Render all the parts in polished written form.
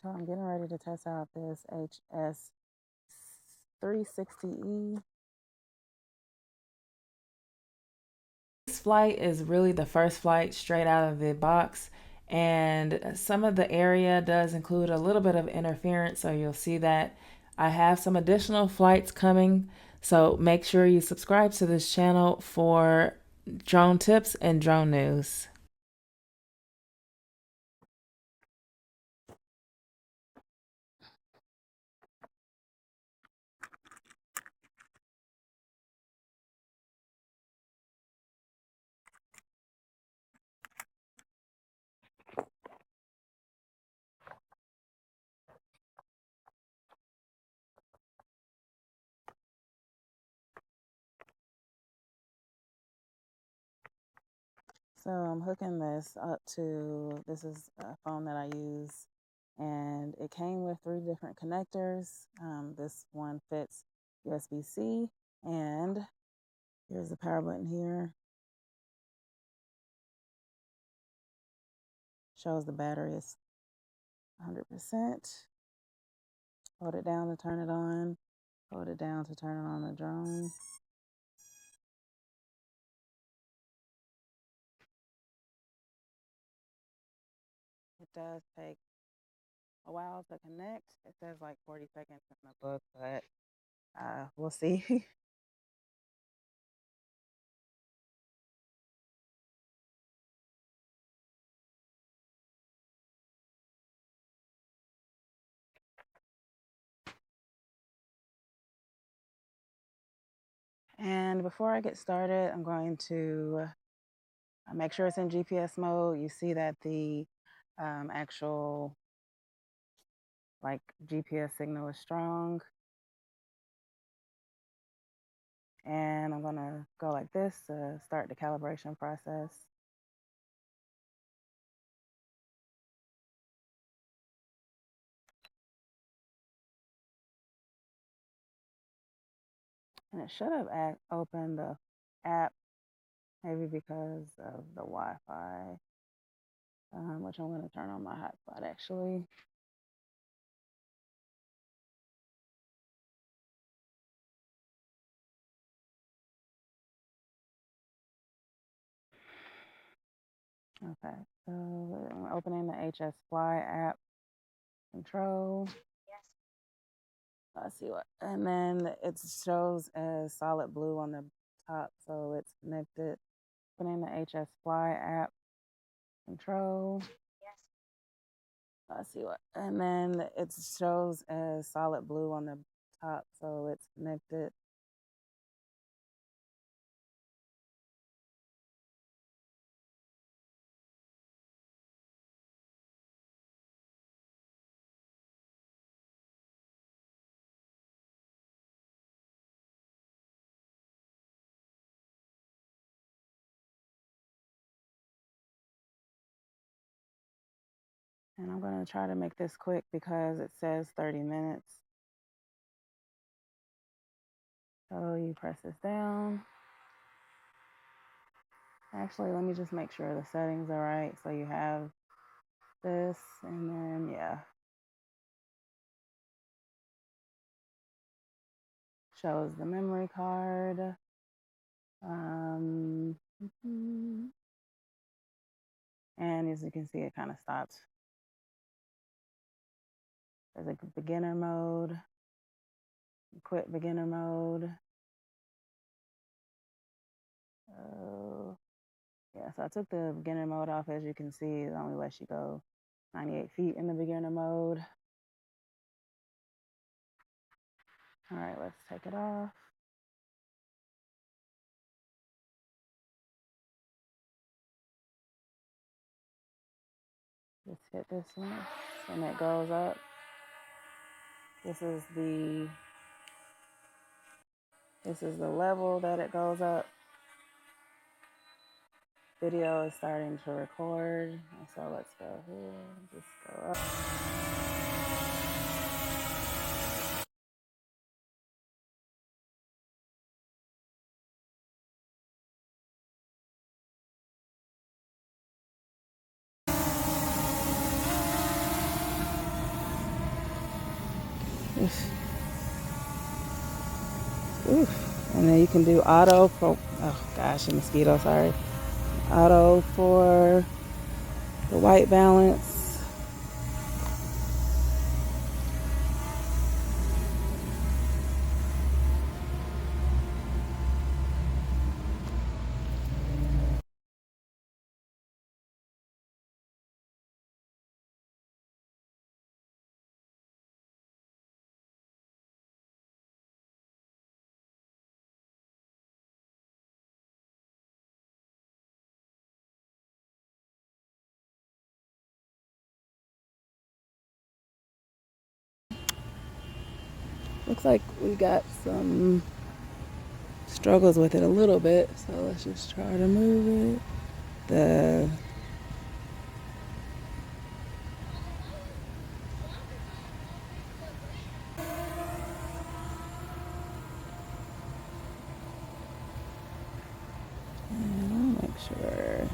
So I'm getting ready to test out this HS360E. This flight is really the first flight straight out of the box, and some of the area does include a little bit of interference, so you'll see that I have some additional flights coming. So make sure you subscribe to this channel for drone tips and drone news. So I'm hooking this up to, this is a phone that I use, and it came with 3 different connectors. This one fits USB-C, and here's the power button here. Shows the battery is 100%. Hold it down to turn it on. Hold it down to turn it on the drone. It does take a while to connect. It says like 40 seconds in the book, but we'll see. And before I get started, I'm going to make sure it's in GPS mode. You see that the actual like GPS signal is strong. And I'm gonna go like this to start the calibration process. And it should have opened the app, maybe because of the Wi-Fi, which I'm gonna turn on my hotspot actually. Okay, so I'm opening the HS Fly app control. Let's see what, and then it shows as solid blue on the top, so it's connected. Opening the HS Fly app control. Let's see what, and then it shows as solid blue on the top, so it's connected. And I'm going to try to make this quick because it says 30 minutes. So you press this down. Actually, let me just make sure the settings are right. So you have this, and then, yeah. Shows the memory card. And as you can see, it kind of stops. There's a beginner mode, quit beginner mode. Yeah, so I took the beginner mode off. As you can see, it only lets you go 98 feet in the beginner mode. All right, let's take it off. Just hit this one, and it goes up. This is the level that it goes up. Video is starting to record, so let's go here. Just go up. Oof. And then you can do auto for, oh gosh, a mosquito, sorry. Auto for the white balance. Looks like we got some struggles with it a little bit, so let's just try to move it. The and I'll make sure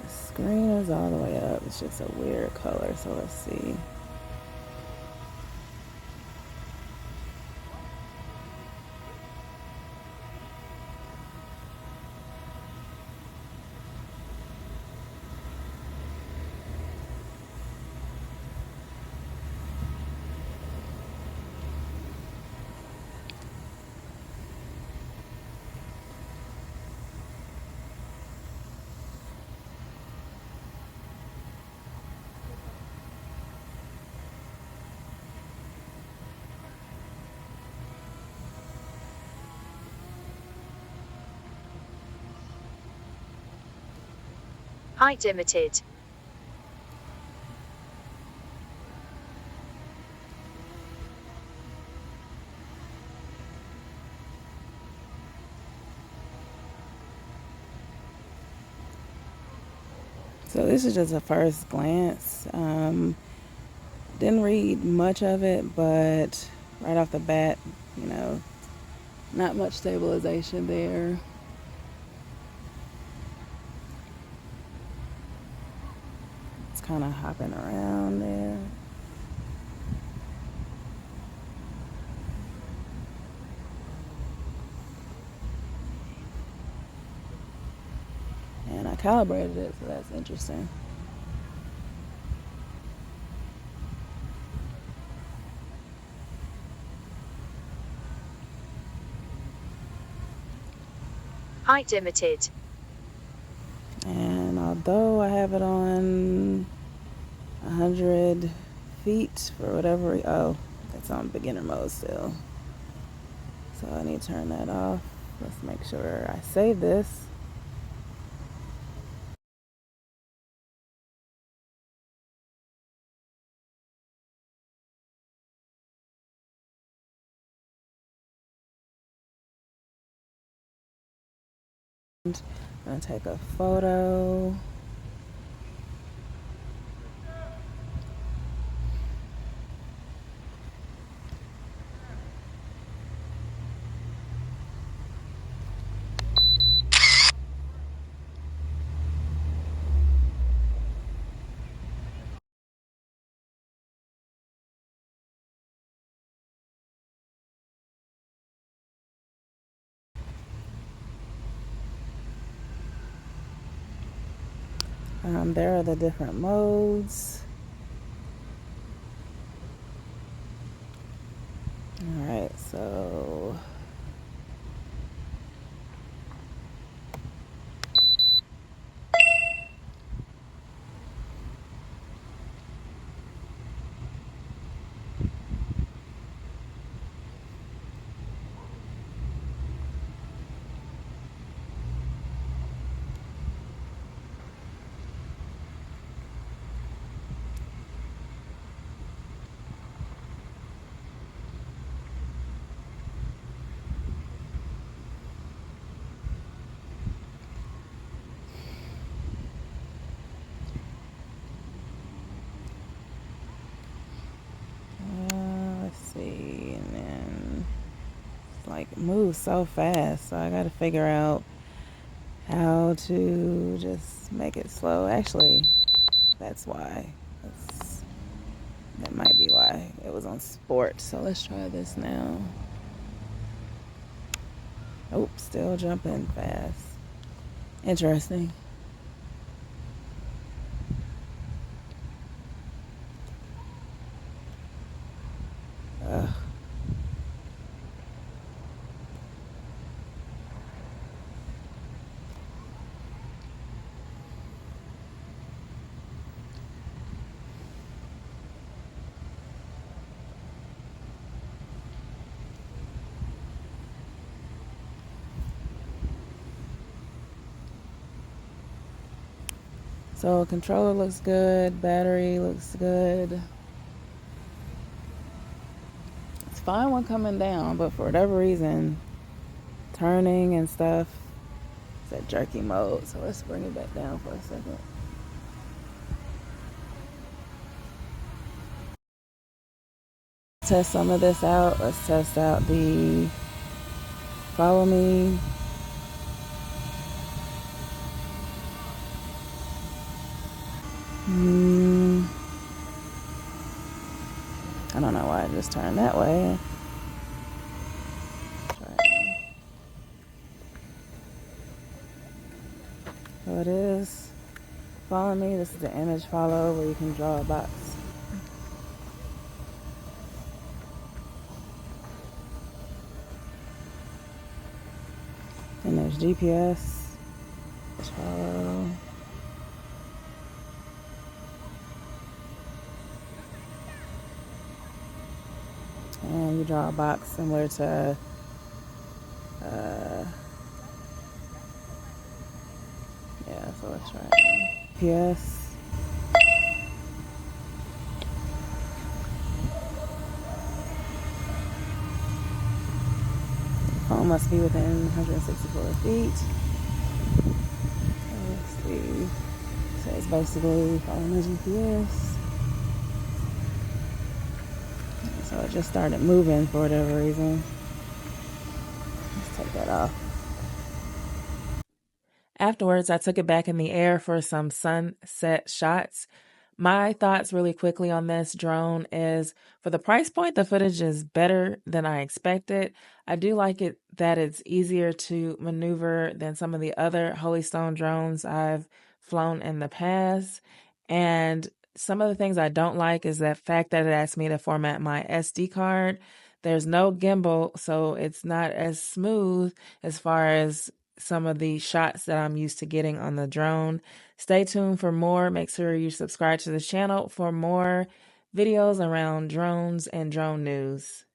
the screen is all the way up. It's just a weird color, so let's see. Height limited. So this is just a first glance. Didn't read much of it, but right off the bat, you know, not much stabilization there. It's kind of hopping around there. And I calibrated it, so that's interesting. Height limited. And although I have it on 100 feet for whatever, oh, it's on beginner mode still. So I need to turn that off. Let's make sure I save this. I'm gonna take a photo. There are the different modes. All right, so let's see, and then it's like it moves so fast, so I got to figure out how to just make it slow. Actually, that's why. That might be why it was on sport. So let's try this now. Oh, still jumping fast. Interesting. Ugh. So controller looks good, battery looks good. It's fine when coming down, but for whatever reason, turning and stuff, it's at jerky mode. So let's bring it back down for a second. Test some of this out. Let's test out the follow me. I don't know why I just turned that way. So it is. Follow me. This is the image follow where you can draw a box. And there's GPS. Image follow. And you draw a box similar to yeah, so let's try it. GPS. Home must be within 164 feet. So let's see. So it's basically following the GPS. So it just started moving for whatever reason. Let's take that off. Afterwards, I took it back in the air for some sunset shots. My thoughts really quickly on this drone is for the price point, the footage is better than I expected. I do like it that it's easier to maneuver than some of the other Holystone drones I've flown in the past. And some of the things I don't like is that fact that it asks me to format my SD card. There's no gimbal, so it's not as smooth as far as some of the shots that I'm used to getting on the drone. Stay tuned for more. Make sure you subscribe to the channel for more videos around drones and drone news.